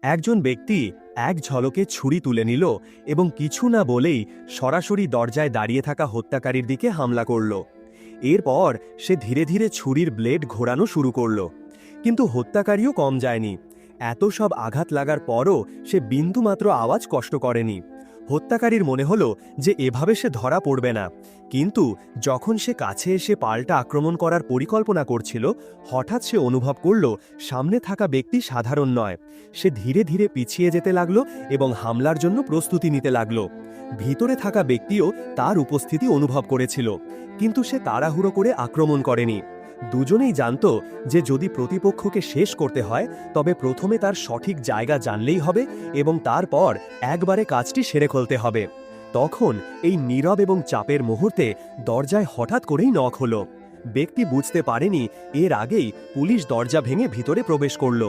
একজন ব্যক্তি এক ঝলকে ছুরি তুলে নিল এবং কিছু না বলেই সরাসরি দরজায় দাঁড়িয়ে থাকা হত্যাকারীর দিকে হামলা করল। এরপর সে ধীরে ধীরে ছুরির ব্লেড ঘোরানো শুরু করল। কিন্তু হত্যাকারীও কম যায়নি। এত সব আঘাত লাগার পরও সে বিন্দুমাত্র আওয়াজ কষ্ট করেনি। হত্যাকারীর মনে হলো যে এভাবে সে ধরা পড়বে না। কিন্তু যখন সে কাছে এসে পাল্টা আক্রমণ করার পরিকল্পনা করছিল, হঠাৎ সে অনুভব করল সামনে থাকা ব্যক্তি সাধারণ নয়। সে ধীরে ধীরে পিছিয়ে যেতে লাগলো এবং হামলার জন্য প্রস্তুতি নিতে লাগলো। ভিতরে থাকা ব্যক্তিও তার উপস্থিতি অনুভব করেছিল, কিন্তু সে তাড়াহুড়ো করে আক্রমণ করেনি। দুজনেই জানত যে যদি প্রতিপক্ষকে শেষ করতে হয় তবে প্রথমে তার সঠিক জায়গা জানলেই হবে এবং তারপর একবারে কাজটি সেরে ফেলতে হবে। তখন এই নীরব এবং চাপের মুহূর্তে দরজায় হঠাৎ করেই নক হলো। ব্যক্তি বুঝতে পারেনি এর আগেই পুলিশ দরজা ভেঙে ভিতরে প্রবেশ করল।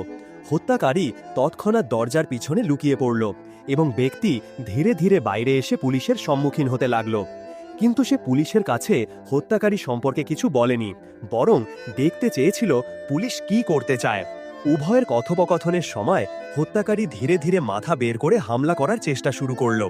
হত্যাকারী তৎক্ষণাৎ দরজার পিছনে লুকিয়ে পড়ল এবং ব্যক্তি ধীরে ধীরে বাইরে এসে পুলিশের সম্মুখীন হতে লাগল। কিন্তু সে পুলিশের কাছে হত্যাকারী সম্পর্কে কিছু বলেনি, বরং দেখতে চেয়েছিল পুলিশ কি করতে চায়। উভয়ের কথোপকথনের সময় হত্যাকারী ধীরে ধীরে মাথা বের করে হামলা করার চেষ্টা শুরু করল।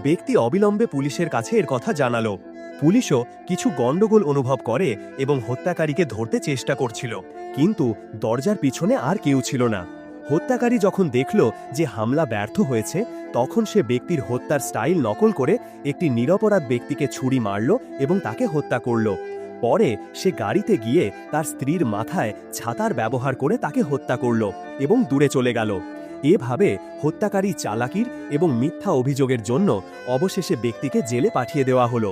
ব্যক্তি অবিলম্বে পুলিশের কাছে এর কথা জানালো। পুলিশও কিছু গন্ডগোল অনুভব করে এবং হত্যাকারীকে ধরতে চেষ্টা করছিল, কিন্তু দরজার পিছনে আর কেউ ছিল না। হত্যাকারী যখন দেখল যে হামলা ব্যর্থ হয়েছে, তখন সে ব্যক্তির হত্যার স্টাইল নকল করে একটি নিরপরাধ ব্যক্তিকে ছুরি মারল এবং তাকে হত্যা করল। পরে সে গাড়িতে গিয়ে তার স্ত্রীর মাথায় ছাতার ব্যবহার করে তাকে হত্যা করল এবং দূরে চলে গেল। এভাবে হত্যাকারী চালাকির এবং মিথ্যা অভিযোগের জন্য অবশেষে ব্যক্তিকে জেলে পাঠিয়ে দেওয়া হলো।